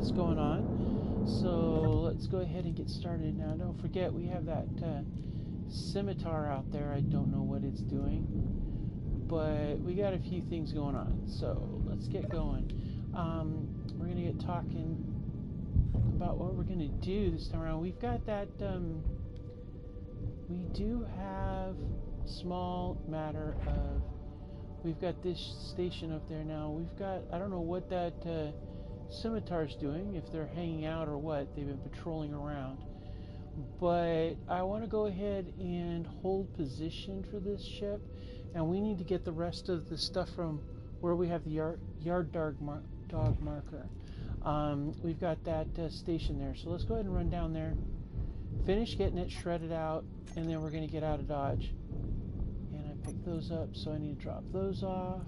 that's going on. So let's go ahead and get started now. Don't forget, we have that scimitar out there. I don't know what it's doing, but we got a few things going on. So let's get going. We're going to get talking about what we're going to do this time around. We've got that, we do have small matter of, we've got this station up there now. We've got, I don't know what that scimitar's doing, if they're hanging out or what. They've been patrolling around. But I want to go ahead and hold position for this ship, and we need to get the rest of the stuff from where we have the yard dog marker. We've got that station there, so let's go ahead and run down there, finish getting it shredded out, and then we're going to get out of Dodge. And I picked those up, so I need to drop those off.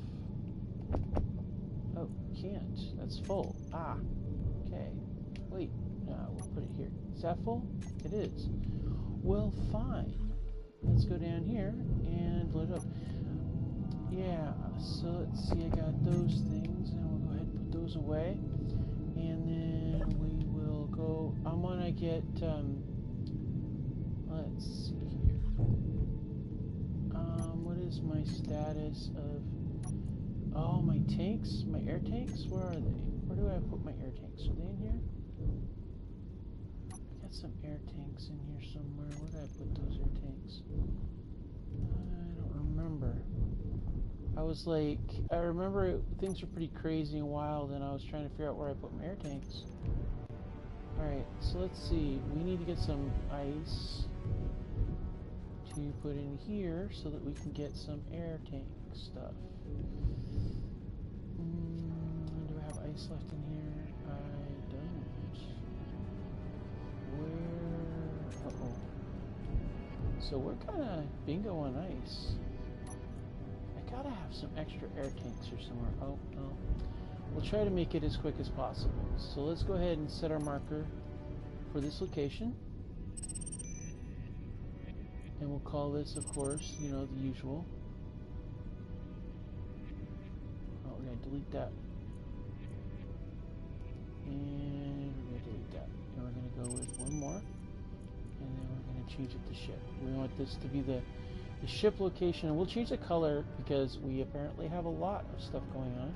Oh, can't. That's full. Ah, okay. Wait, no, we'll put it here. Is that full? It is. Well, fine. Let's go down here and load it up. Yeah, so let's see, I got those things, and we'll go ahead and put those away. And then we will go, I'm gonna get, let's see here. What is my status of, oh, my tanks, my air tanks, where are they? Where do I put my air tanks? Are they in here? I got some air tanks in here somewhere. Where did I put those air tanks? I don't remember. I was like, I remember things were pretty crazy and wild, and I was trying to figure out where I put my air tanks. Alright, so let's see. We need to get some ice to put in here so that we can get some air tank stuff. Do I have ice left in here? I don't. Where? Uh-oh. So we're kind of bingo on ice. I gotta have some extra air tanks here somewhere. Oh, no. We'll try to make it as quick as possible. So let's go ahead and set our marker for this location. And we'll call this, of course, you know, the usual. Oh, we're going to delete that. And we're going to delete that. And we're going to go with one more. And then we're going to change it to ship. We want this to be the ship location. And we'll change the color because we apparently have a lot of stuff going on.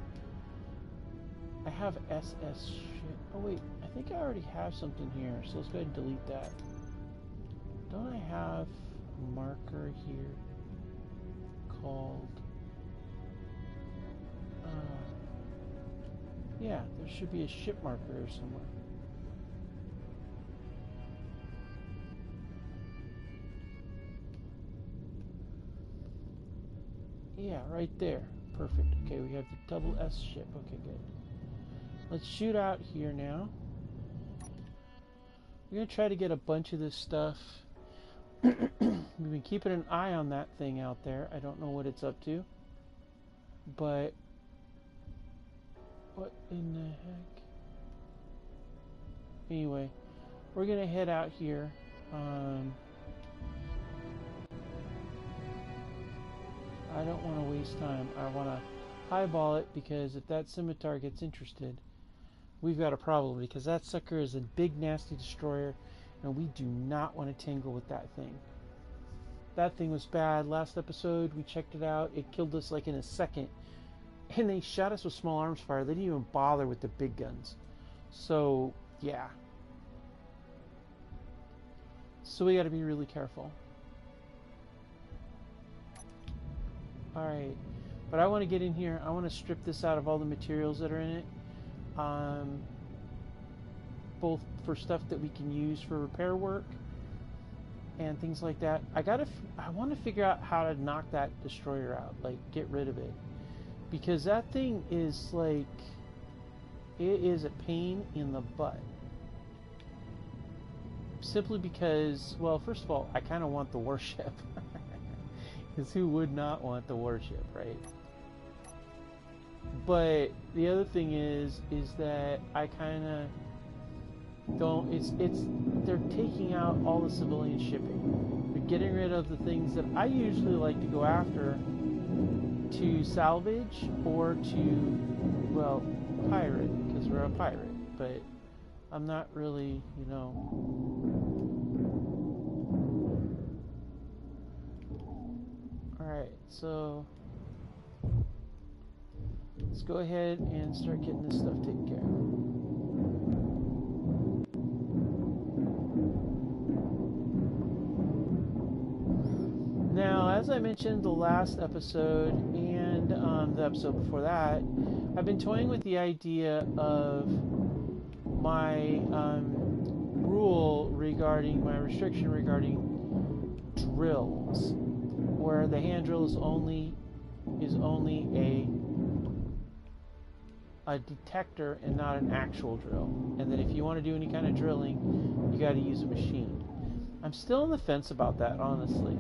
I have SS ship. Oh, wait. I think I already have something here. So let's go ahead and delete that. Don't I have a marker here called... yeah, there should be a ship marker here somewhere. Yeah, right there. Perfect. Okay, we have the double S ship. Okay, good. Let's shoot out here now. We're going to try to get a bunch of this stuff. We've been keeping an eye on that thing out there. I don't know what it's up to. But... what in the heck? Anyway, we're going to head out here. I don't want to waste time. I want to highball it, because if that scimitar gets interested, we've got a problem, because that sucker is a big nasty destroyer, and we do not want to tangle with that thing. That thing was bad. Last episode we checked it out. It killed us like in a second, and they shot us with small arms fire. They didn't even bother with the big guns. So yeah, so we got to be really careful. Alright, but I want to get in here. I want to strip this out of all the materials that are in it. Both for stuff that we can use for repair work and things like that. I want to figure out how to knock that destroyer out, like get rid of it, because that thing is like, it is a pain in the butt. Simply because, well, first of all, I kind of want the warship. Because who would not want the warship, right? But the other thing is that I kind of don't, they're taking out all the civilian shipping. They're getting rid of the things that I usually like to go after to salvage or to, well, pirate, because we're a pirate. But I'm not really, you know. Alright, so let's go ahead and start getting this stuff taken care of. Now, as I mentioned the last episode and the episode before that, I've been toying with the idea of my my restriction regarding drills, where the hand drill is only a detector and not an actual drill, and that if you want to do any kind of drilling, you got to use a machine. I'm still on the fence about that, honestly,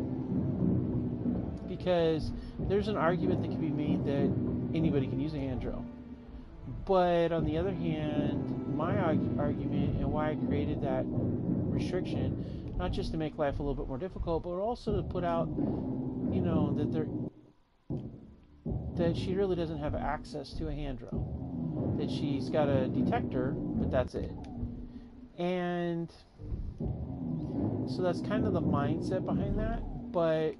because there's an argument that can be made that anybody can use a hand drill. But on the other hand, my argument and why I created that restriction, not just to make life a little bit more difficult, but also to put out, you know, that she really doesn't have access to a hand drill. That she's got a detector, but that's it. And so that's kind of the mindset behind that. But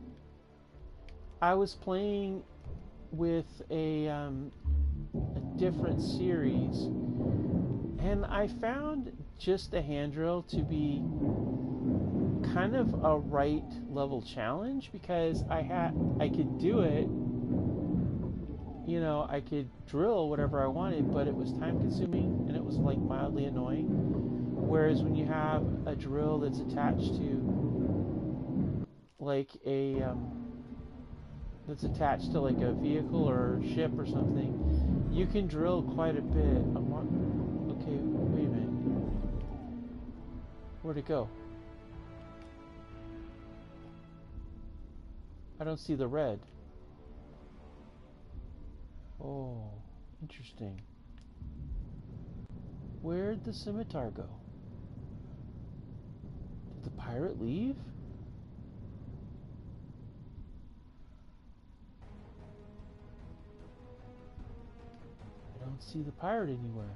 I was playing with a different series, and I found just a hand drill to be kind of a right level challenge, because I could do it, you know, I could drill whatever I wanted, but it was time consuming and it was like mildly annoying. Whereas when you have a drill that's attached to like a vehicle or a ship or something, you can drill quite a bit. Okay, wait a minute. Where'd it go? I don't see the red. Oh, interesting. Where'd the scimitar go? Did the pirate leave? I don't see the pirate anywhere.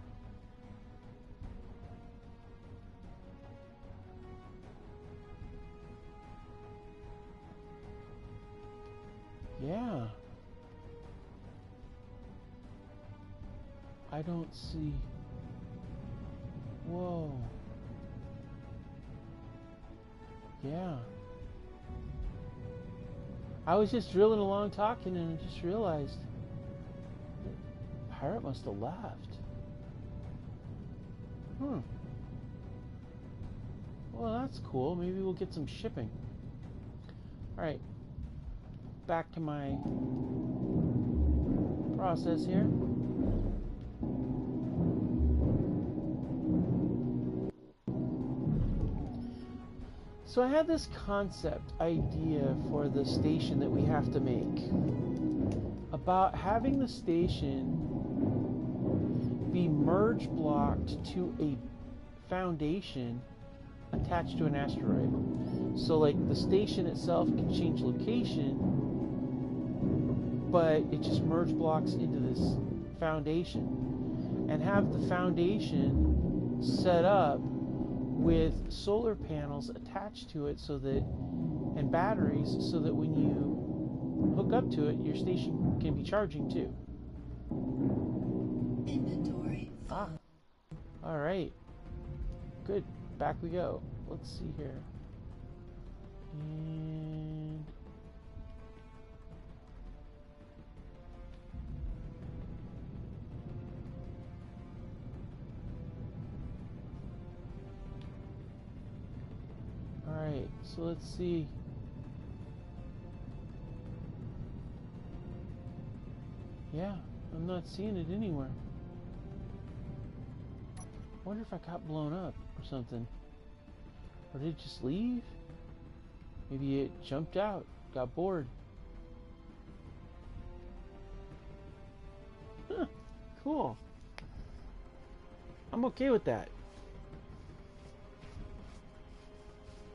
Yeah. I don't see. Whoa. Yeah. I was just drilling along talking and I just realized the pirate must have left. Well, that's cool. Maybe we'll get some shipping. Alright. Back to my process here. So I had this concept idea for the station that we have to make, about having the station be merge blocked to a foundation attached to an asteroid. So like the station itself can change location, but it just merge blocks into this foundation, and have the foundation set up with solar panels attached to it, so that, and batteries, so that when you hook up to it, your station can be charging too. Inventory full. All right, good. Back we go. Let's see here. And alright, so let's see. Yeah, I'm not seeing it anywhere. I wonder if I got blown up or something. Or did it just leave? Maybe it jumped out, got bored. Huh, cool. I'm okay with that.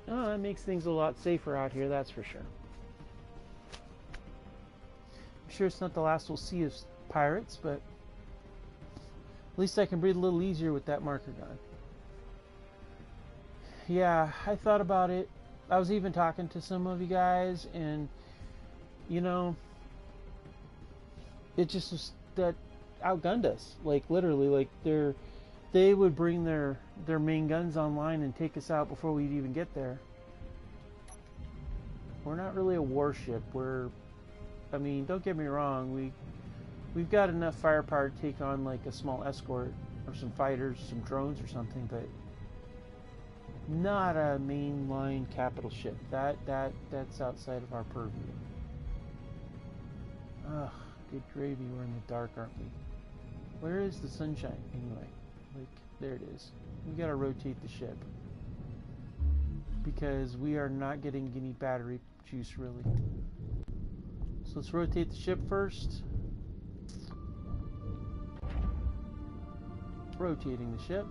Oh, that makes things a lot safer out here, that's for sure. I'm sure it's not the last we'll see of pirates, but at least I can breathe a little easier with that marker gun. Yeah, I thought about it. I was even talking to some of you guys, and you know, it just was that outgunned us. Like literally, like they would bring their main guns online and take us out before we'd even get there. We're not really a warship. I mean, don't get me wrong. We've got enough firepower to take on like a small escort or some fighters, some drones or something, but not a mainline capital ship. That's outside of our purview. Ugh, good gravy. We're in the dark, aren't we? Where is the sunshine anyway? Like, there it is. We gotta rotate the ship because we are not getting any battery juice really. So let's rotate the ship first. Rotating the ship.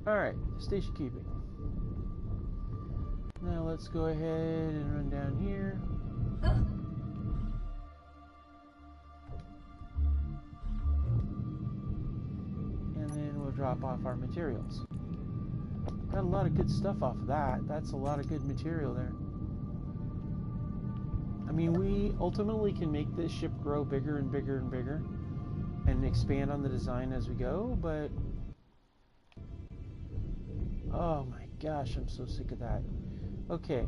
Alright, station keeping. Now let's go ahead and run down here. And then we'll drop off our materials. Got a lot of good stuff off of that. That's a lot of good material there. I mean, we ultimately can make this ship grow bigger and bigger and bigger and expand on the design as we go, but oh my gosh, I'm so sick of that. Okay.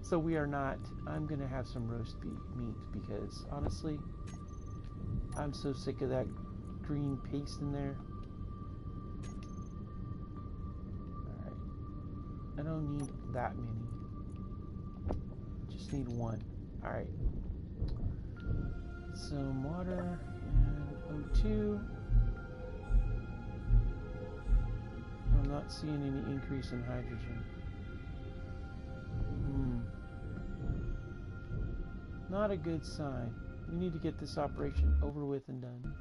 So we are not, I'm going to have some roast meat because honestly, I'm so sick of that green paste in there. Alright. I don't need that many. Just need one. Alright. Some water and O2. I'm not seeing any increase in hydrogen. Not a good sign. We need to get this operation over with and done.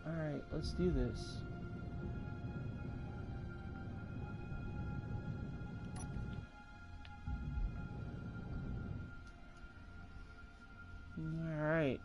Alright, let's do this. Alright.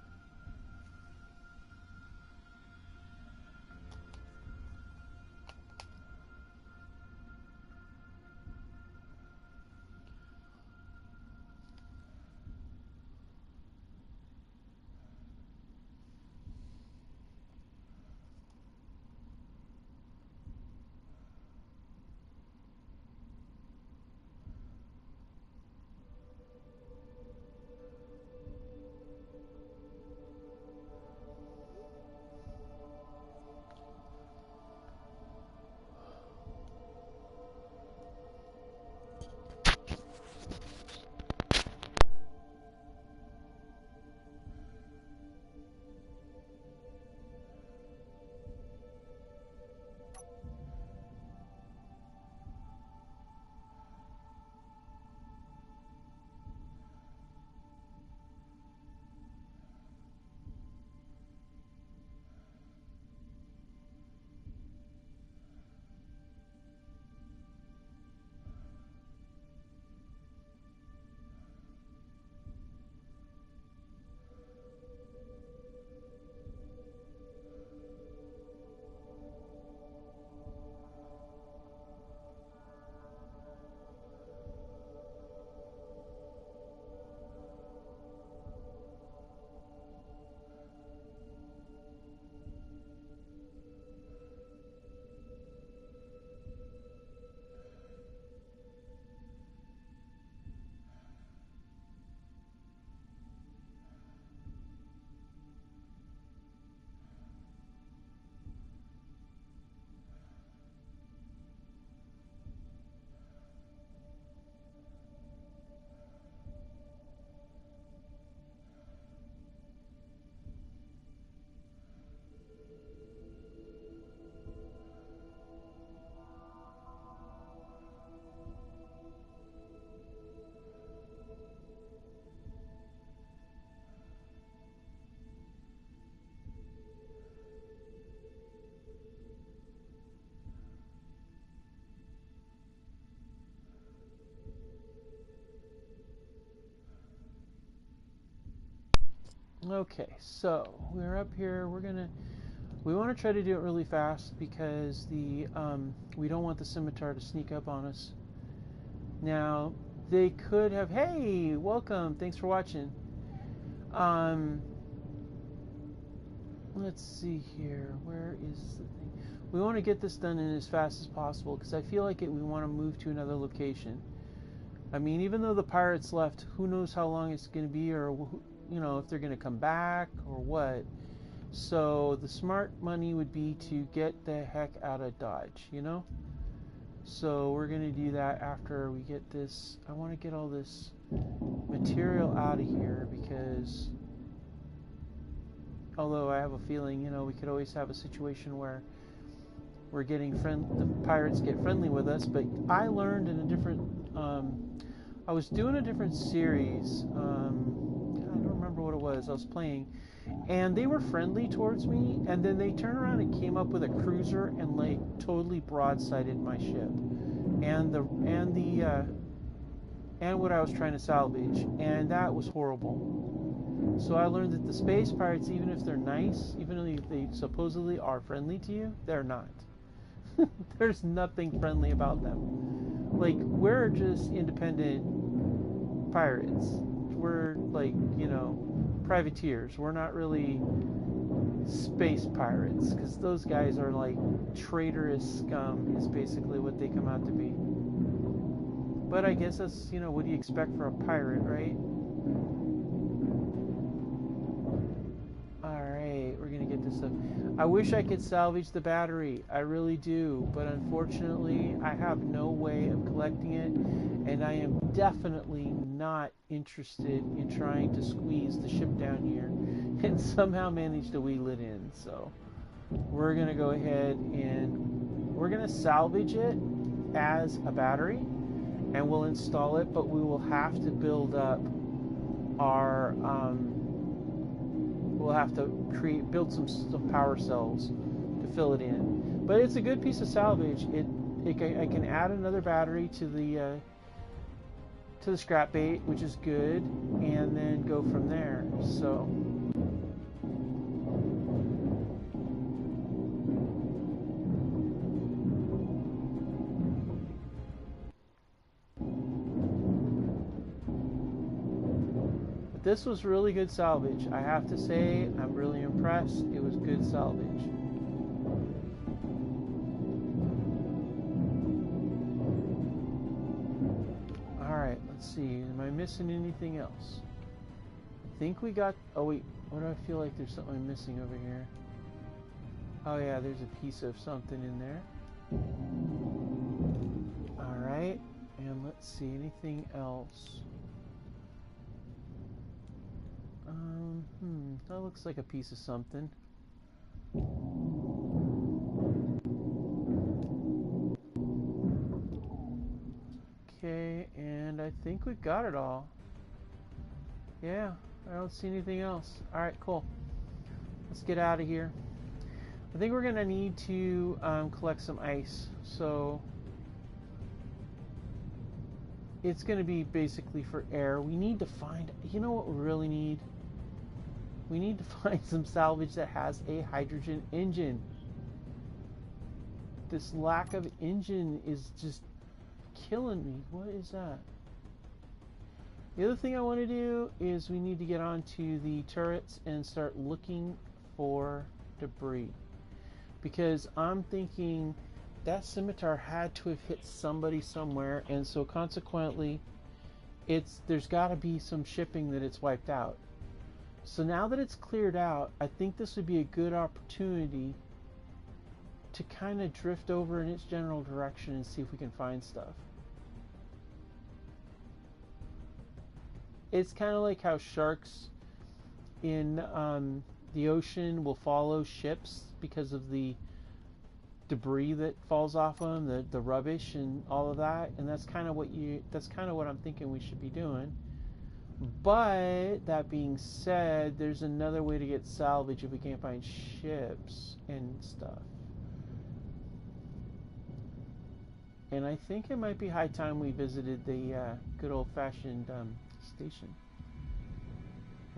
Okay, so we're up here. We want to try to do it really fast because we don't want the scimitar to sneak up on us. Now, they could have, hey, welcome, thanks for watching. Let's see here, where is the thing? We want to get this done in as fast as possible because I feel like we want to move to another location. I mean, even though the pirates left, who knows how long it's going to be, or you know, if they're going to come back or what. So the smart money would be to get the heck out of Dodge, you know? So we're going to do that after we get this. I want to get all this material out of here because although I have a feeling, you know, we could always have a situation where we're getting the pirates get friendly with us, but I learned in a different I was doing a different series. I don't remember what it was. I was playing, and they were friendly towards me, and then they turned around and came up with a cruiser and like totally broadsided my ship, and what I was trying to salvage, and that was horrible. So I learned that the space pirates, even if they're nice, even though they supposedly are friendly to you, they're not. There's nothing friendly about them. Like, we're just independent pirates. We're like, you know, privateers. We're not really space pirates, because those guys are like traitorous scum is basically what they come out to be. But I guess that's, you know, what do you expect for a pirate, right? Alright, we're gonna get this up. I wish I could salvage the battery. I really do. But unfortunately, I have no way of collecting it. And I am definitely not interested in trying to squeeze the ship down here and somehow manage to wheel it in. So we're gonna go ahead and we're gonna salvage it as a battery, and we'll install it, but we will have to build up our we'll have to build some power cells to fill it in. But it's a good piece of salvage. I can add another battery to the scrap bait, which is good, and then go from there. So this was really good salvage. I have to say, I'm really impressed. It was good salvage. Alright, let's see. Am I missing anything else? I think we got... Oh wait, what do I feel like there's something I'm missing over here? Oh yeah, there's a piece of something in there. Alright, and let's see, anything else? That looks like a piece of something. Okay, and I think we got it all. Yeah, I don't see anything else. Alright, cool. Let's get out of here. I think we're going to need to collect some ice. So it's going to be basically for air. We need to find... You know what we really need? We need to find some salvage that has a hydrogen engine. This lack of engine is just killing me. What is that? The other thing I want to do is we need to get onto the turrets and start looking for debris. Because I'm thinking that scimitar had to have hit somebody somewhere, and so consequently there's got to be some shipping that it's wiped out. So now that it's cleared out, I think this would be a good opportunity to kind of drift over in its general direction and see if we can find stuff. It's kind of like how sharks in the ocean will follow ships because of the debris that falls off of them, the rubbish and all of that. And that's kind of what I'm thinking we should be doing. But that being said, there's another way to get salvage if we can't find ships and stuff. And I think it might be high time we visited the good old-fashioned station.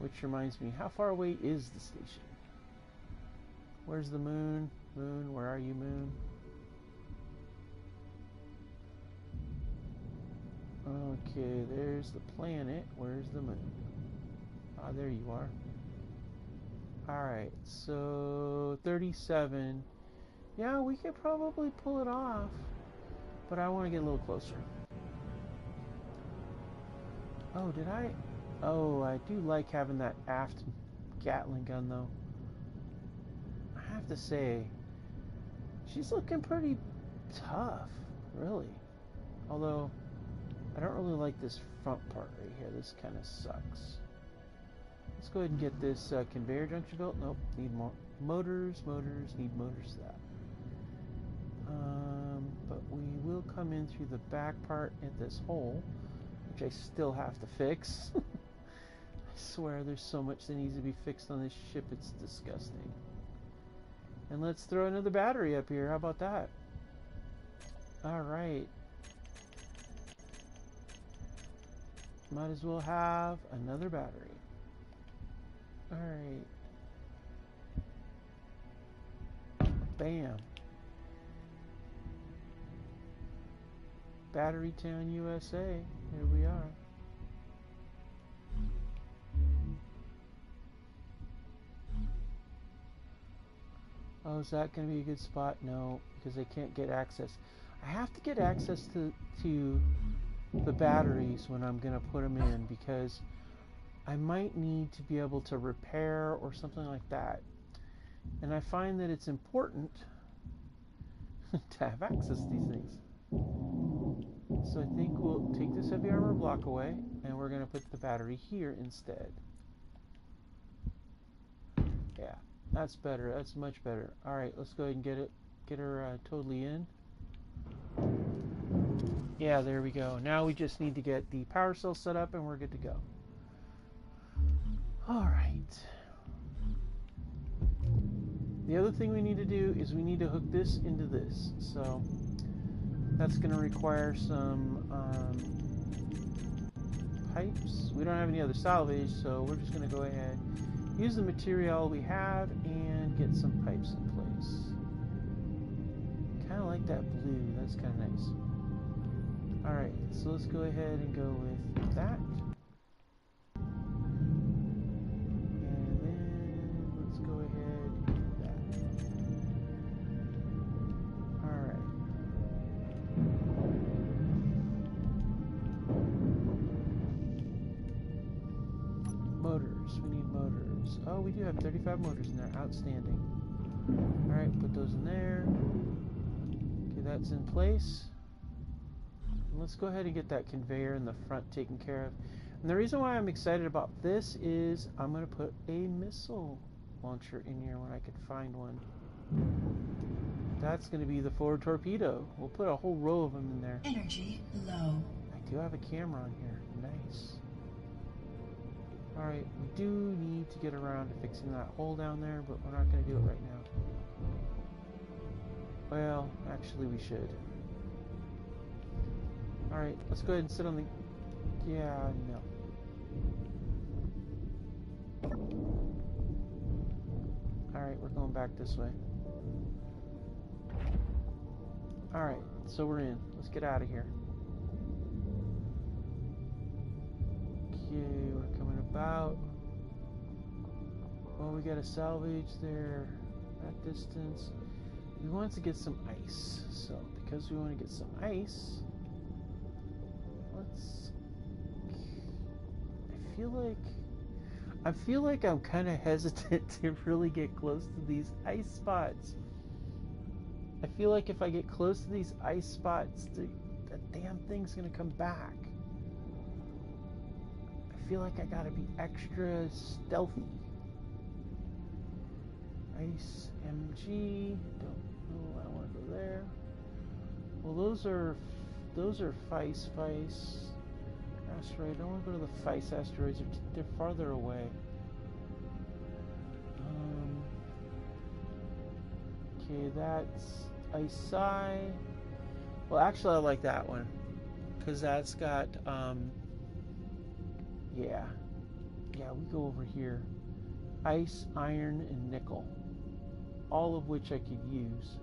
Which reminds me, how far away is the station? Where's the moon? Moon, where are you, moon? Okay, there's the planet. Where's the moon? Ah, there you are. Alright, so 37. Yeah, we could probably pull it off. But I want to get a little closer. Oh, did I? Oh, I do like having that aft Gatling gun, though. I have to say, she's looking pretty tough, really. Although, I don't really like this front part right here. This kind of sucks. Let's go ahead and get this conveyor junction built. Nope, need more motors. Need motors for that. But we will come in through the back part at this hole, which I still have to fix. I swear there's so much that needs to be fixed on this ship, it's disgusting. And let's throw another battery up here. How about that? Alright. Might as well have another battery. Alright. Bam. Battery Town, USA. Here we are. Oh, is that going to be a good spot? No, because I can't get access. I have to get access to the batteries when I'm going to put them in, because I might need to be able to repair or something like that. And I find that it's important to have access to these things. So I think we'll take this heavy armor block away, and we're going to put the battery here instead. Yeah, that's better. That's much better. All right, let's go ahead and get her totally in. Yeah, there we go. Now we just need to get the power cell set up, and we're good to go. All right. The other thing we need to do is we need to hook this into this. So that's going to require some pipes. We don't have any other salvage, so we're just going to go ahead, use the material we have, and get some pipes in place. Kind of like that blue. That's kind of nice. Alright, so let's go ahead and go with that. And then let's go ahead with that. Alright. Motors. We need motors. Oh, we do have 35 motors in there. Outstanding. Alright, put those in there. Okay, that's in place. Let's go ahead and get that conveyor in the front taken care of. And the reason why I'm excited about this is I'm going to put a missile launcher in here when I can find one. That's going to be the forward torpedo. We'll put a whole row of them in there. Energy low. I do have a camera on here. Nice. Alright, we do need to get around to fixing that hole down there, but we're not going to do it right now. Well, actually we should. Alright, let's go ahead and sit on the... Yeah, no. Alright, we're going back this way. Alright, so we're in. Let's get out of here. Okay, we're coming about. Well, we got a salvage there. That distance. We want to get some ice. So, because we want to get some ice... I feel like I'm kind of hesitant to really get close to these ice spots. I feel like if I get close to these ice spots, the damn thing's gonna come back. I feel like I gotta be extra stealthy. Ice MG. Don't know. I want to go there. Well, those are Feist. Asteroid. I don't want to go to the Feist asteroids. They're farther away. Okay, that's Isai. Well, actually, I like that one because that's got yeah, yeah, we go over here. Ice, iron, and nickel. All of which I could use.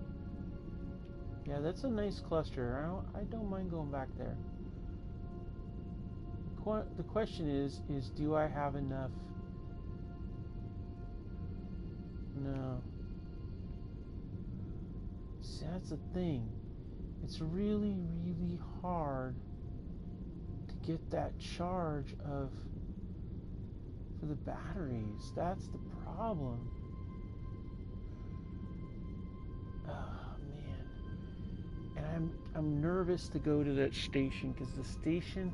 Yeah, that's a nice cluster. I don't mind going back there. The question is do I have enough? No. See, that's the thing. It's really, really hard to get that charge for the batteries. That's the problem. Oh man. And I'm nervous to go to that station because the station,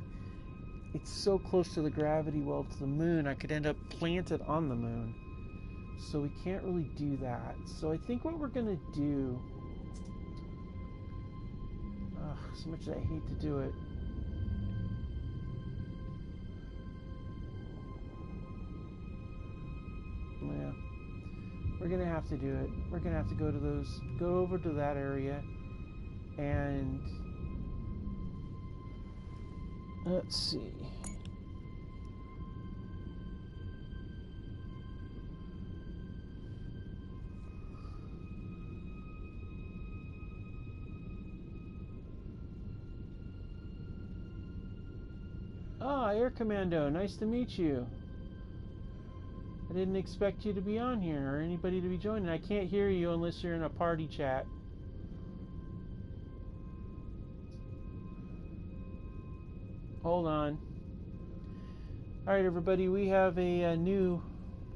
it's so close to the gravity well to the moon, I could end up planted on the moon. So we can't really do that. So I think what we're gonna do, as much as I hate to do it, yeah, we're gonna have to do it. We're gonna have to go over to that area, and let's see. Ah, Air Commando, nice to meet you. I didn't expect you to be on here or anybody to be joining. I can't hear you unless you're in a party chat. Hold on. Alright, everybody, we have a new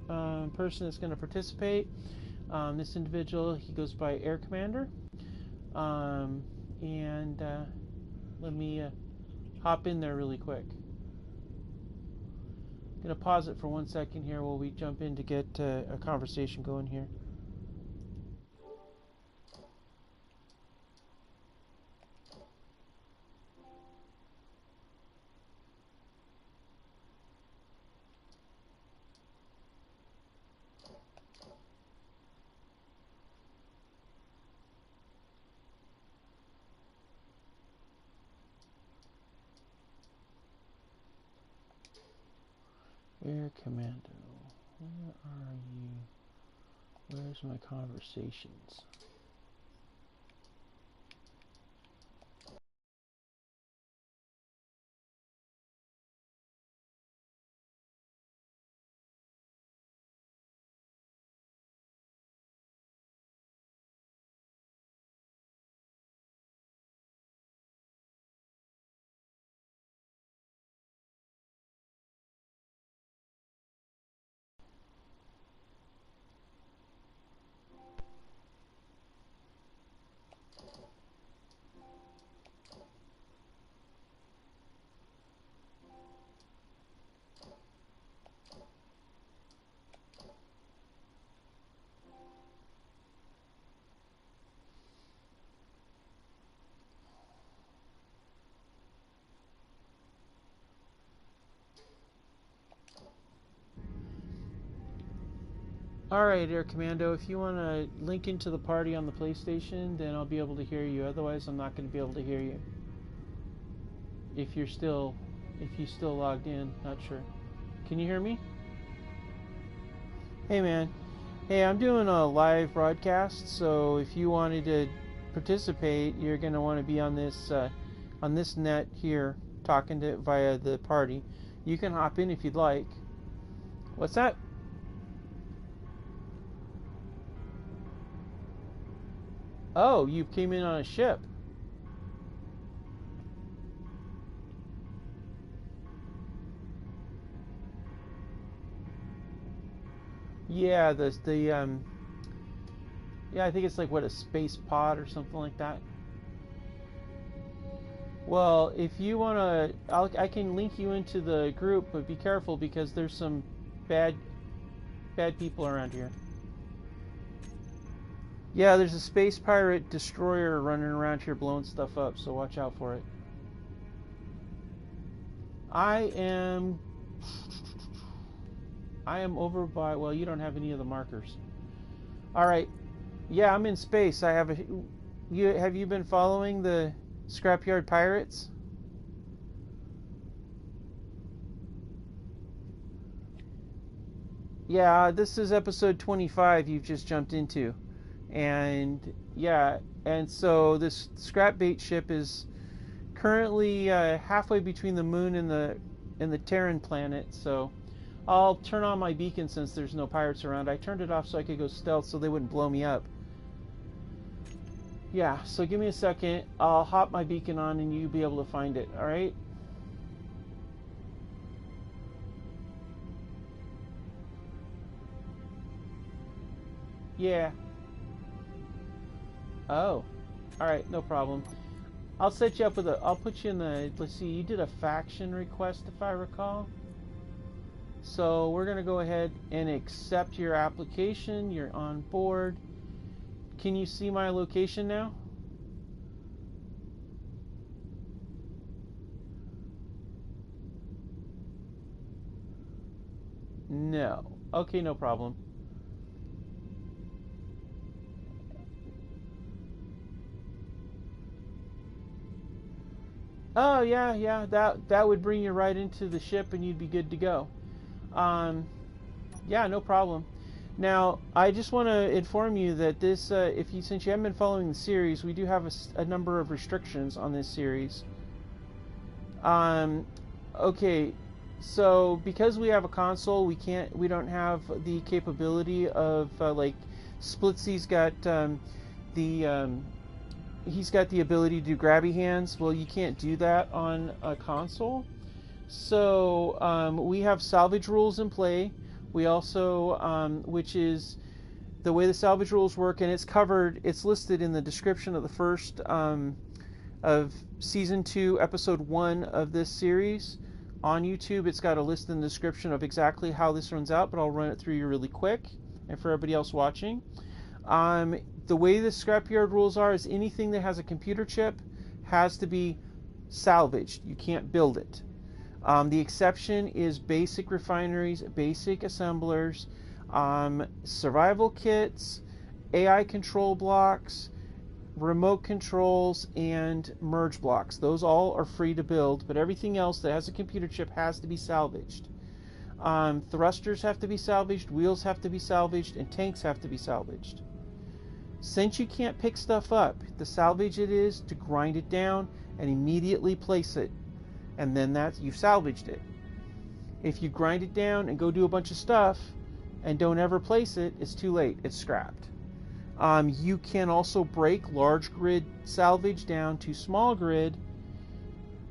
person that's going to participate. This individual, he goes by Air Commander. Let me hop in there really quick. I'm going to pause it for 1 second here while we jump in to get a conversation going here. Air Commando, where are you? Where's my conversations? Alright, Air Commando, if you want to link into the party on the PlayStation, then I'll be able to hear you. Otherwise, I'm not going to be able to hear you. If you still logged in, not sure. Can you hear me? Hey, man. Hey, I'm doing a live broadcast, so if you wanted to participate, you're going to want to be on this net here, talking to via the party. You can hop in if you'd like. What's that? Oh, you came in on a ship. Yeah, yeah, I think it's like what, a space pod or something like that. Well, if you wanna, I can link you into the group, but be careful because there's some bad people around here. Yeah, there's a space pirate destroyer running around here blowing stuff up, so watch out for it. I am over by, well, you don't have any of the markers. All right. Yeah, I'm in space. I have have you been following the Scrapyard pirates? Yeah, this is episode 25 you've just jumped into. And yeah, and so this scrap bait ship is currently halfway between the moon and the Terran planet. So I'll turn on my beacon since there's no pirates around. I turned it off so I could go stealth so they wouldn't blow me up. Yeah, so give me a second. I'll hop my beacon on and you'll be able to find it, alright? Yeah. Oh. Alright, no problem. I'll set you up with I'll put you in the, let's see, you did a faction request if I recall. So we're going to go ahead and accept your application. You're on board. Can you see my location now? No. Okay, no problem. Oh yeah, that would bring you right into the ship and you'd be good to go. Yeah, no problem. Now, I just want to inform you that this, since you haven't been following the series, we do have a number of restrictions on this series. Okay, so because we have a console, we don't have the capability of like Splitsy's got he's got the ability to do grabby hands. Well, you can't do that on a console. So we have salvage rules in play. We also, which is the way the salvage rules work, and it's listed in the description of the first of season 2, episode 1 of this series on YouTube. It's got a list in the description of exactly how this runs out, but I'll run it through you really quick, and for everybody else watching. The way the Scrapyard rules are is anything that has a computer chip has to be salvaged. You can't build it. The exception is basic refineries, basic assemblers, survival kits, AI control blocks, remote controls, and merge blocks. Those all are free to build, but everything else that has a computer chip has to be salvaged. Thrusters have to be salvaged, wheels have to be salvaged, and tanks have to be salvaged. Since you can't pick stuff up, the salvage it is to grind it down and immediately place it. And then you've salvaged it. If you grind it down and go do a bunch of stuff and don't ever place it, it's too late. It's scrapped. You can also break large grid salvage down to small grid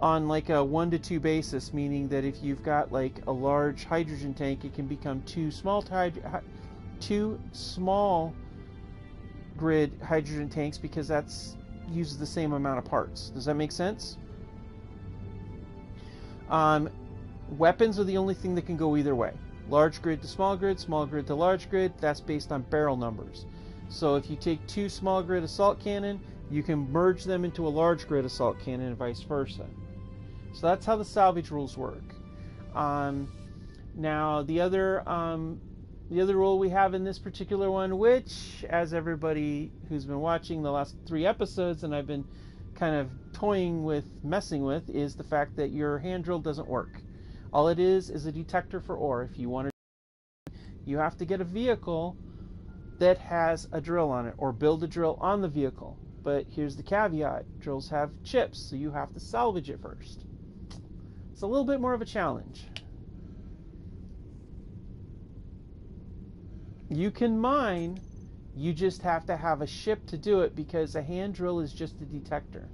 on like a 1 to 2 basis, meaning that if you've got like a large hydrogen tank, it can become two small grid hydrogen tanks because that's uses the same amount of parts. Does that make sense? Weapons are the only thing that can go either way. Large grid to small grid to large grid, that's based on barrel numbers. So if you take 2 small grid assault cannon, you can merge them into a large grid assault cannon and vice versa. So that's how the salvage rules work. Now the other rule we have in this particular one, which as everybody who's been watching the last 3 episodes and I've been kind of messing with, is the fact that your hand drill doesn't work. All it is a detector for ore. If you want to, you have to get a vehicle that has a drill on it or build a drill on the vehicle. But here's the caveat. Drills have chips, so you have to salvage it first. It's a little bit more of a challenge. You can mine, you just have to have a ship to do it because a hand drill is just a detector.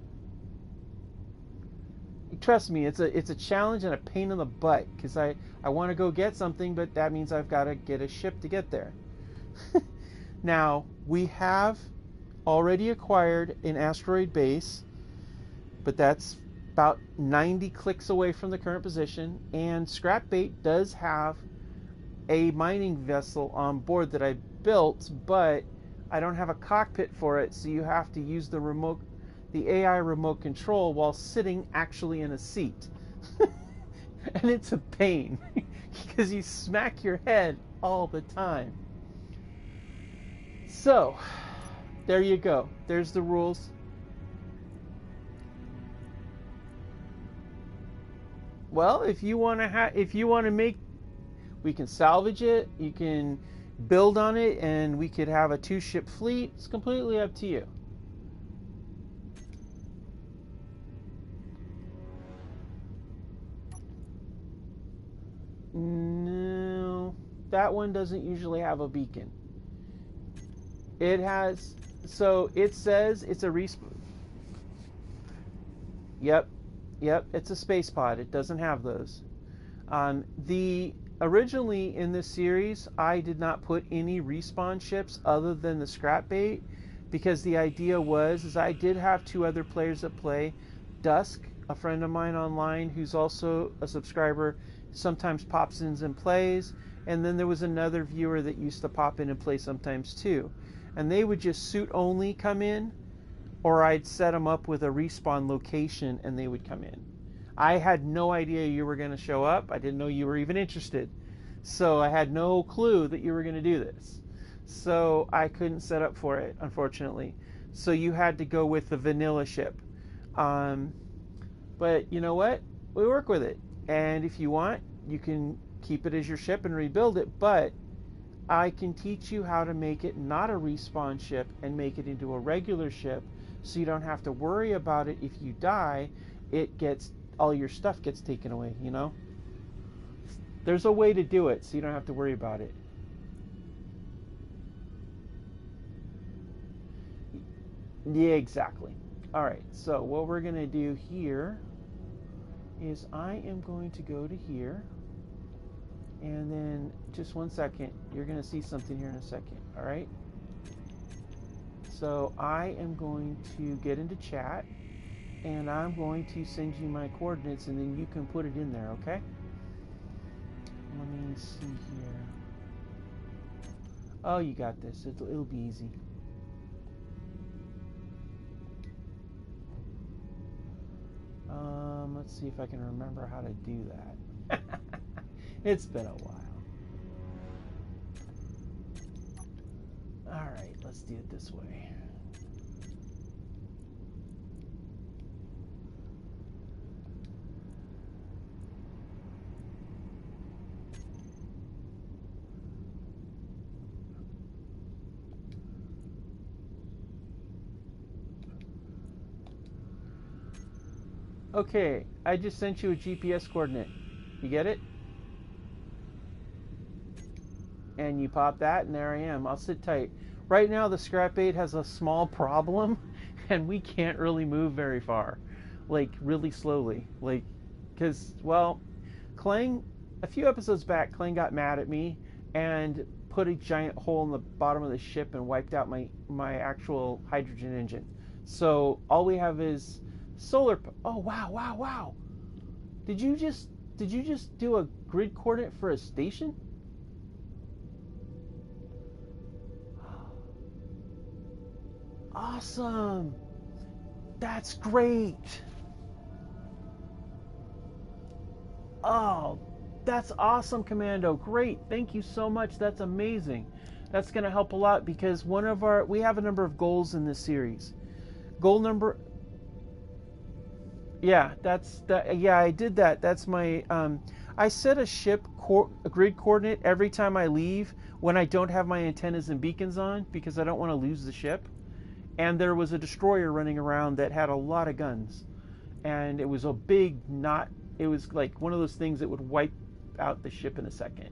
Trust me, it's a challenge and a pain in the butt because I want to go get something, but that means I've got to get a ship to get there. Now, we have already acquired an asteroid base, but that's about 90 clicks away from the current position, and Scrapbait does have a mining vessel on board that I built, but I don't have a cockpit for it, so you have to use the AI remote control while sitting actually in a seat. And it's a pain because you smack your head all the time. So, there you go. There's the rules. Well, if you want to make, We can salvage it, you can build on it, and we could have a 2-ship fleet. It's completely up to you. No, that one doesn't usually have a beacon. It has, so it says it's a respawn. Yep, it's a space pod. It doesn't have those. Originally in this series, I did not put any respawn ships other than the scrap bait, because the idea was I did have 2 other players that play. Dusk, a friend of mine online who's also a subscriber, sometimes pops in and plays, and then there was another viewer that used to pop in and play sometimes too, and they would just suit only come in, or I'd set them up with a respawn location and they would come in. I had no idea you were going to show up. I didn't know you were even interested. So I had no clue that you were going to do this. So I couldn't set up for it, unfortunately. So you had to go with the vanilla ship. But you know what? We work with it. And if you want, you can keep it as your ship and rebuild it. But I can teach you how to make it not a respawn ship and make it into a regular ship, so you don't have to worry about it. If you die, all your stuff gets taken away, you know? There's a way to do it so you don't have to worry about it. Yeah, exactly. All right, so what we're going to do here is I am going to go to here, and then just 1 second, you're going to see something here in a second, all right? So I am going to get into chat, and I'm going to send you my coordinates, and then you can put it in there, okay? Let me see here. Oh, you got this. It'll be easy. Let's see if I can remember how to do that. It's been a while. All right, let's do it this way. Okay, I just sent you a GPS coordinate. You get it? And you pop that, and there I am. I'll sit tight. Right now, the scrap bait has a small problem, and we can't really move very far. Like, really slowly. Like, because, well, Clang, a few episodes back, Clang got mad at me and put a giant hole in the bottom of the ship and wiped out my actual hydrogen engine. So, all we have is solar. Oh, wow. Did you just do a grid coordinate for a station? Awesome. That's great. Oh, that's awesome, Commando. Great. Thank you so much. That's amazing. That's going to help a lot, because we have a number of goals in this series. Goal number, yeah, I did that. That's my, I set a grid coordinate every time I leave when I don't have my antennas and beacons on, because I don't want to lose the ship. And there was a destroyer running around that had a lot of guns, and it was a big knot. It was like one of those things that would wipe out the ship in a second.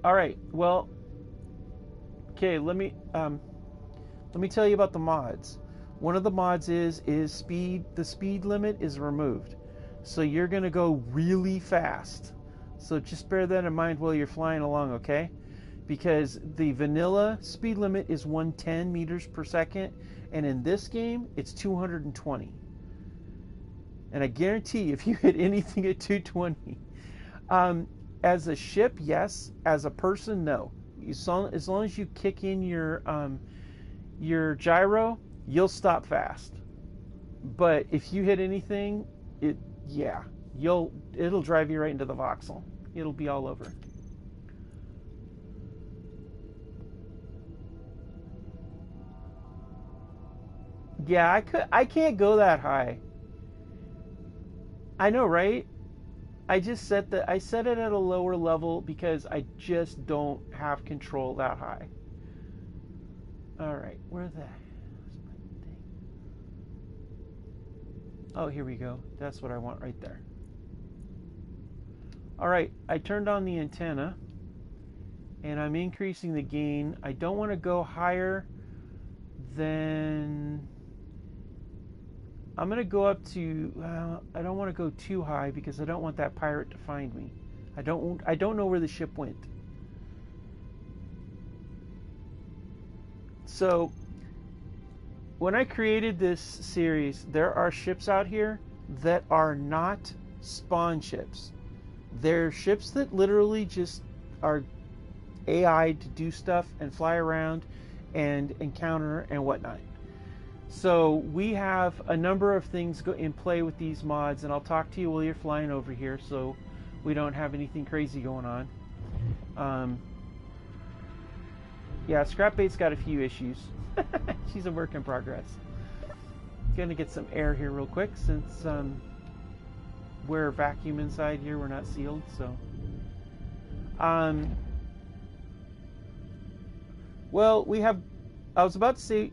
All right, well, okay, let me tell you about the mods. One of the mods is speed. The speed limit is removed, so you're gonna go really fast. So just bear that in mind while you're flying along, okay? Because the vanilla speed limit is 110 meters per second, and in this game, it's 220. And I guarantee if you hit anything at 220, as a ship, yes. As a person, no. As long as you kick in your gyro, you'll stop fast. But if you hit anything, it'll drive you right into the voxel. It'll be all over. Yeah, I can't go that high. I know, right? I set it at a lower level because I just don't have control that high. All right, where the thing? Oh, here we go. That's what I want right there. All right, I turned on the antenna and I'm increasing the gain. I don't want to go higher than, I'm going to go up to, I don't want to go too high because I don't want that pirate to find me. I don't know where the ship went. So when I created this series, there are ships out here that are not spawn ships. They're ships that literally just are AI to do stuff and fly around and encounter and whatnot. So we have a number of things in play with these mods, and I'll talk to you while you're flying over here so we don't have anything crazy going on. Yeah, Scrapbait's got a few issues. She's a work in progress. Gonna get some air here real quick since we're vacuum inside here. We're not sealed, so. Well, we have, I was about to say,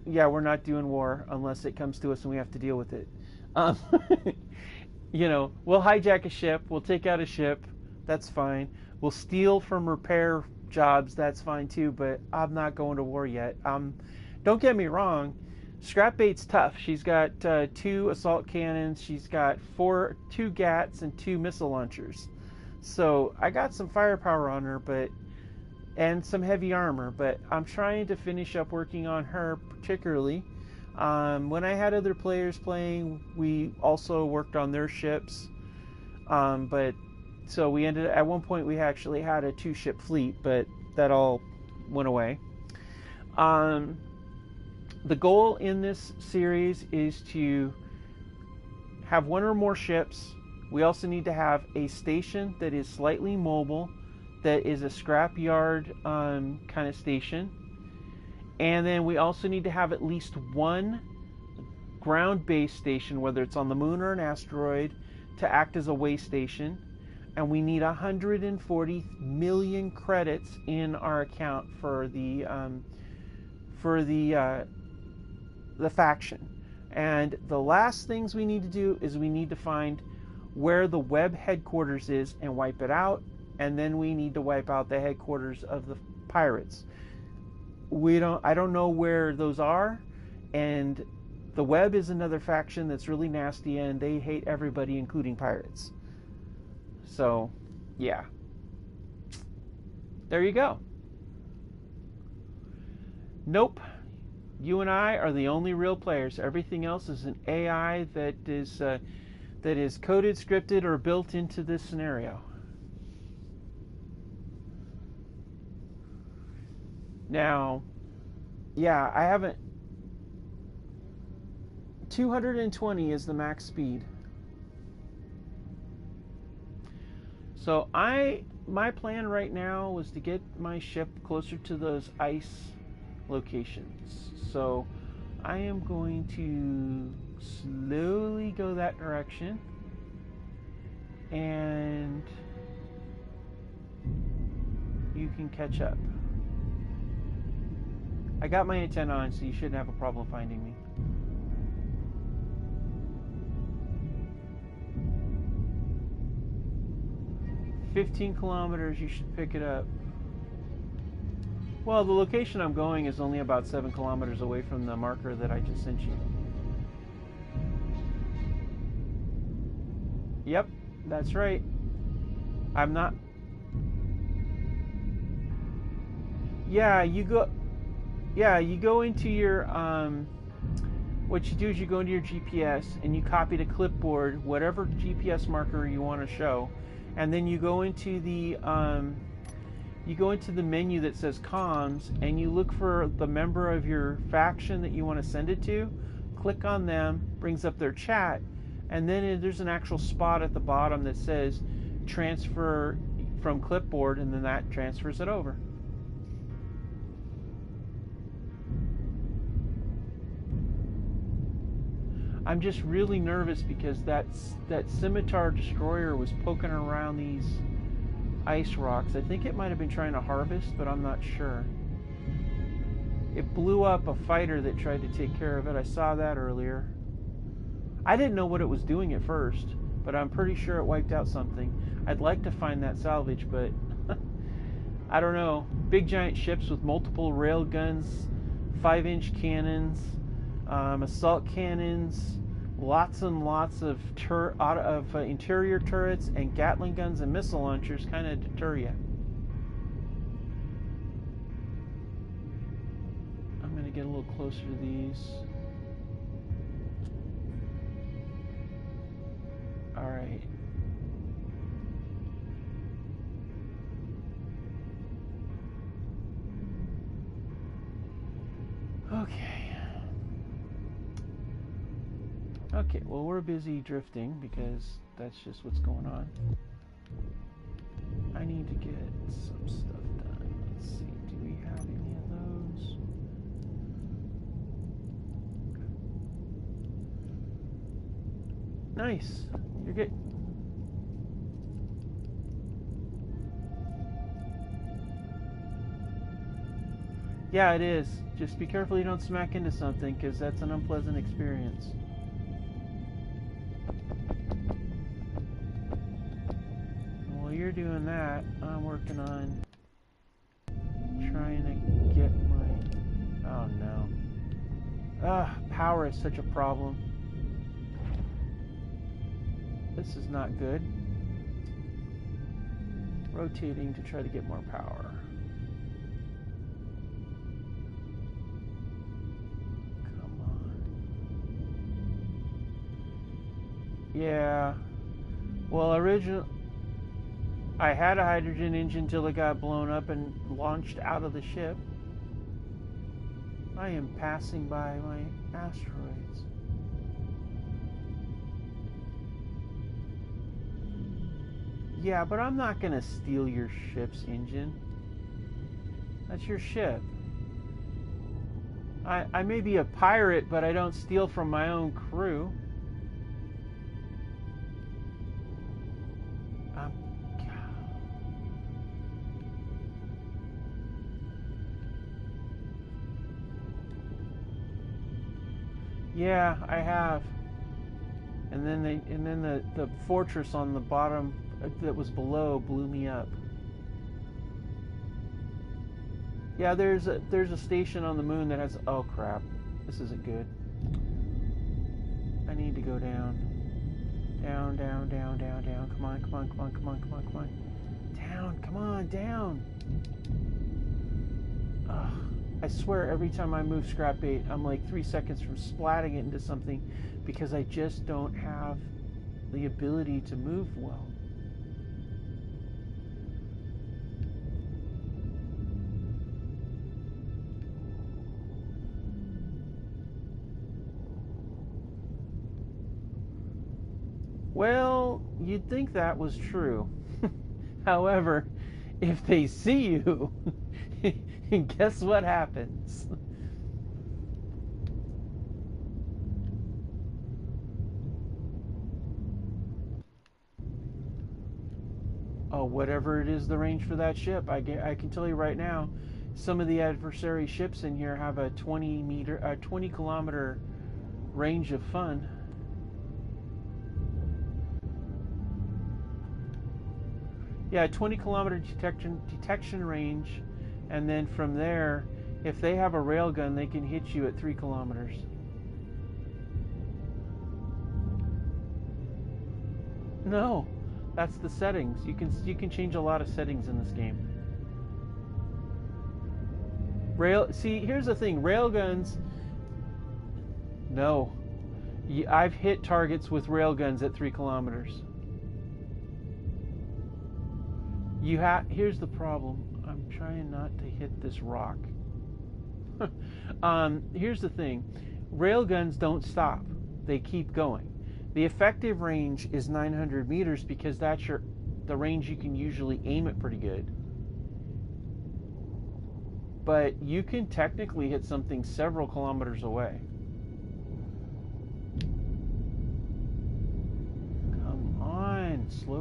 yeah, we're not doing war unless it comes to us and we have to deal with it. You know, we'll hijack a ship, we'll take out a ship, that's fine. We'll steal from repair jobs, that's fine too, but I'm not going to war yet. Don't get me wrong, Scrapbait's tough. She's got 2 assault cannons, she's got 2 GATs and 2 missile launchers. So I got some firepower on her, and some heavy armor, but I'm trying to finish up working on her particularly. When I had other players playing, we also worked on their ships. So we ended, at one point we actually had a 2-ship fleet, but that all went away. The goal in this series is to have 1 or more ships. We also need to have a station that is slightly mobile, that is a scrapyard kind of station. And then we also need to have at least 1 ground-based station, whether it's on the moon or an asteroid, to act as a way station. And we need 140 million credits in our account for the faction. And the last things we need to do is we need to find where the web headquarters is and wipe it out. And then we need to wipe out the headquarters of the pirates. I don't know where those are, and the web is another faction that's really nasty, and they hate everybody, including pirates. So, yeah. There you go. Nope. You and I are the only real players. Everything else is an AI that is coded, scripted, or built into this scenario. Now, yeah, I haven't. 220 is the max speed. So my plan right now was to get my ship closer to those ice locations. So I am going to slowly go that direction, and you can catch up. I got my antenna on, so you shouldn't have a problem finding me. "15 kilometers, you should pick it up." Well, the location I'm going is only about 7 kilometers away from the marker that I just sent you. Yep, that's right. I'm not... Yeah, you go into your, what you do is you go into your GPS and you copy to clipboard whatever GPS marker you want to show, and then you go into the menu that says comms, and you look for the member of your faction that you want to send it to, click on them, brings up their chat, and then there's an actual spot at the bottom that says transfer from clipboard, and then that transfers it over. I'm just really nervous because that scimitar destroyer was poking around these ice rocks. I think it might have been trying to harvest, but I'm not sure. It blew up a fighter that tried to take care of it. I saw that earlier. I didn't know what it was doing at first, but I'm pretty sure it wiped out something. I'd like to find that salvage, but I don't know. Big giant ships with multiple rail guns, 5-inch cannons, assault cannons, lots and lots of interior turrets, and Gatling guns and missile launchers kind of deter you. I'm going to get a little closer to these. All right. Okay, well, we're busy drifting because that's just what's going on. I need to get some stuff done. Let's see, do we have any of those? Nice. You're good. Yeah, it is. Just be careful you don't smack into something, because that's an unpleasant experience. While you're doing that, I'm working on trying to get my... Oh, no. Power is such a problem. This is not good. Rotating to try to get more power. Yeah, well, I had a hydrogen engine till it got blown up and launched out of the ship. I am passing by my asteroids. Yeah, but I'm not gonna steal your ship's engine. That's your ship. I may be a pirate, but I don't steal from my own crew. Yeah, I have. And then the fortress on the bottom that was below blew me up. Yeah, there's a station on the moon that has... Oh crap, this isn't good. I need to go down. Down, down, down, down, down. Come on, come on, come on, come on, come on, come on. Down, come on, down. Ugh. I swear every time I move scrap bait, I'm like 3 seconds from splatting it into something because I just don't have the ability to move well. Well, you'd think that was true. However, if they see you, guess what happens? Oh, whatever it is the range for that ship, I can tell you right now, some of the adversary ships in here have a 20 kilometer range of fun. Yeah, 20 kilometer detection range, and then from there, if they have a railgun, they can hit you at 3 kilometers. No, that's the settings. You can change a lot of settings in this game. See, here's the thing, railguns. No, I've hit targets with railguns at 3 kilometers. Here's the problem. I'm trying not to hit this rock. Here's the thing. Railguns don't stop. They keep going. The effective range is 900 meters because that's the range you can usually aim it pretty good. But you can technically hit something several kilometers away.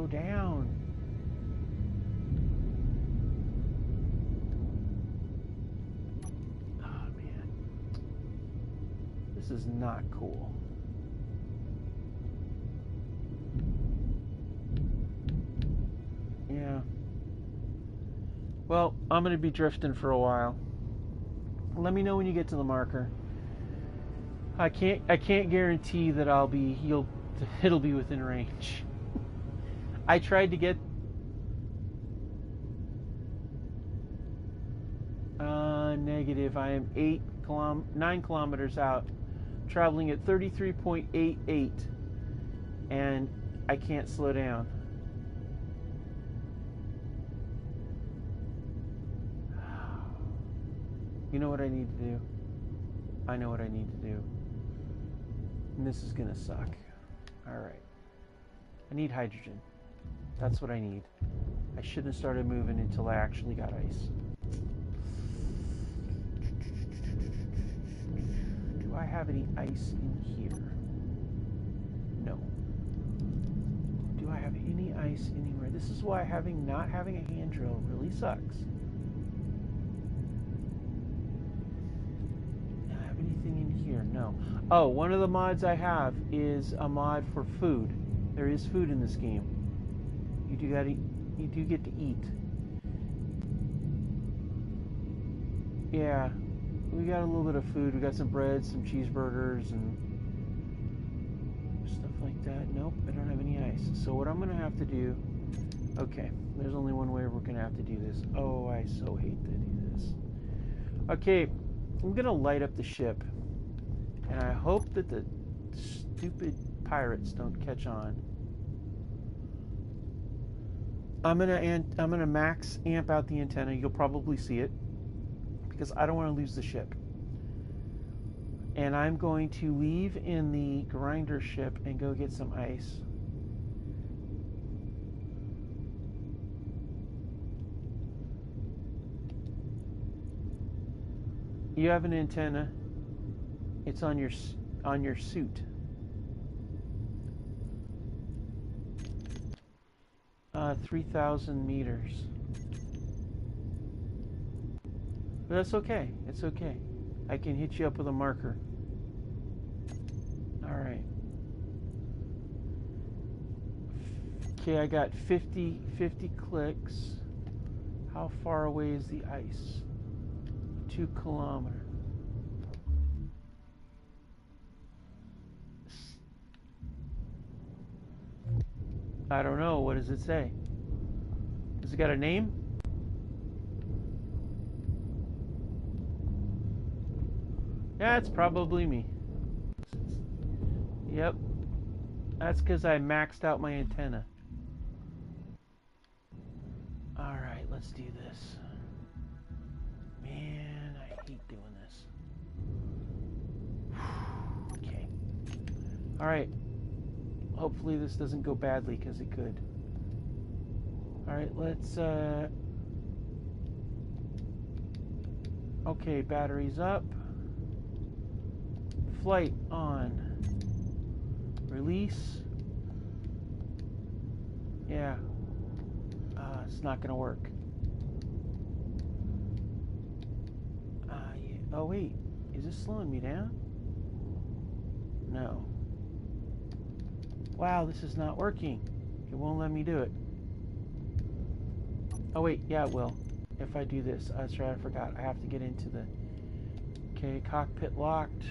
slow down. Oh, man. This is not cool. Yeah. Well, I'm going to be drifting for a while. Let me know when you get to the marker. I can't guarantee that it'll be within range. I tried to get negative. I am 9 kilometers out, traveling at 33.88, and I can't slow down. You know what I need to do? I know what I need to do. And this is gonna suck. Alright. I need hydrogen. That's what I need. I shouldn't have started moving until I actually got ice. Do I have any ice in here? No. Do I have any ice anywhere? This is why not having a hand drill really sucks. Do I have anything in here? No. Oh, one of the mods I have is a mod for food. There is food in this game. You do get to eat. Yeah, we got a little bit of food. We got some bread, some cheeseburgers, and stuff like that. Nope, I don't have any ice. So what I'm gonna have to do, okay, there's only one way we're gonna have to do this. Oh, I so hate to do this. Okay, I'm gonna light up the ship, and I hope that the stupid pirates don't catch on. I'm gonna max amp out the antenna. You'll probably see it because I don't want to lose the ship. And I'm going to leave in the grinder ship and go get some ice. You have an antenna. It's on your suit. 3,000 meters. But that's okay. It's okay. I can hit you up with a marker. Alright. Okay, I got 50 clicks. How far away is the ice? 2 kilometers. I don't know. What does it say? Has it got a name? Yeah, it's probably me. Yep. That's because I maxed out my antenna. Alright, let's do this. Man, I hate doing this. Okay. Alright. Hopefully this doesn't go badly, because it could. Alright, let's, okay, batteries up. Flight on. Release. Yeah. It's not gonna work. Yeah. Oh, wait. Is this slowing me down? No. Wow, this is not working. It won't let me do it. Oh wait, yeah it will. If I do this. That's right, I forgot. I have to get into the... Okay, cockpit locked.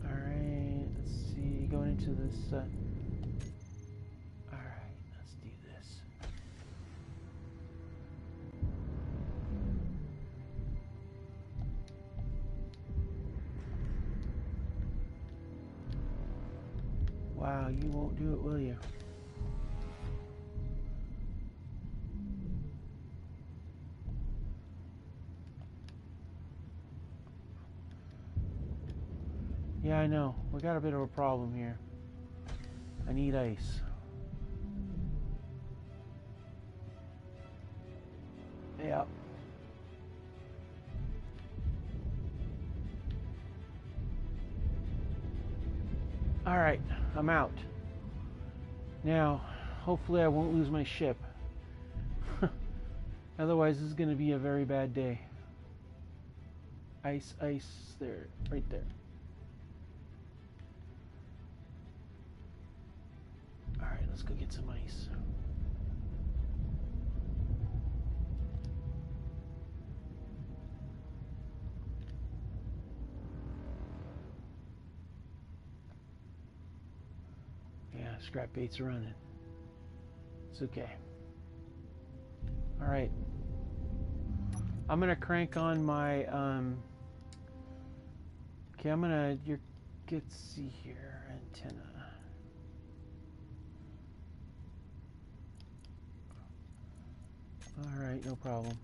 Alright, let's see. Going into this... Alright, let's do this. Wow, you won't do it, will you? Yeah, I know. We got a bit of a problem here. I need ice. Yep. Alright, I'm out. Now, hopefully I won't lose my ship. Otherwise, this is going to be a very bad day. Ice, ice, there, right there. Alright, let's go get some ice. Yeah, scrap bait's running. It's okay. Alright. I'm gonna crank on my okay, I'm gonna let's see here, antenna. Alright, no problem.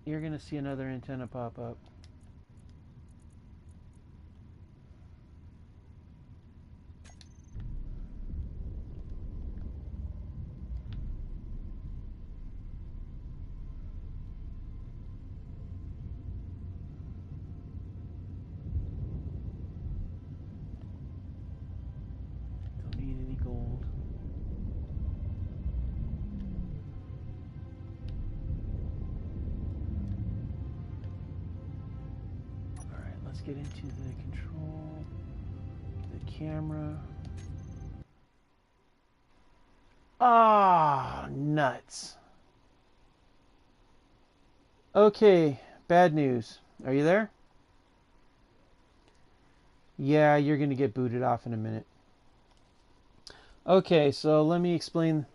You're gonna see another antenna pop up. Don't need any gold. Alright, let's get into the control, the camera. Ah, nuts. Okay, bad news. Are you there? Yeah, you're going to get booted off in a minute. Okay, so let me explain.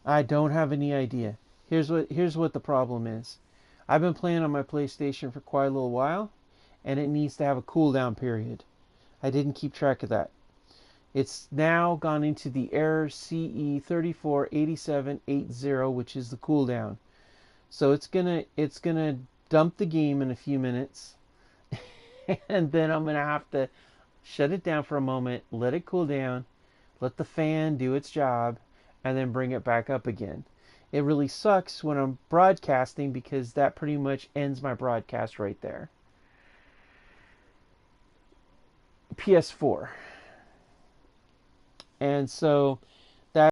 I don't have any idea. Here's what the problem is. I've been playing on my PlayStation for quite a little while, and it needs to have a cooldown period. I didn't keep track of that. It's now gone into the error CE348780, which is the cooldown. So it's gonna dump the game in a few minutes, and then I'm gonna have to shut it down for a moment, let it cool down, let the fan do its job, and then bring it back up again. It really sucks when I'm broadcasting because that pretty much ends my broadcast right there. PS4. And so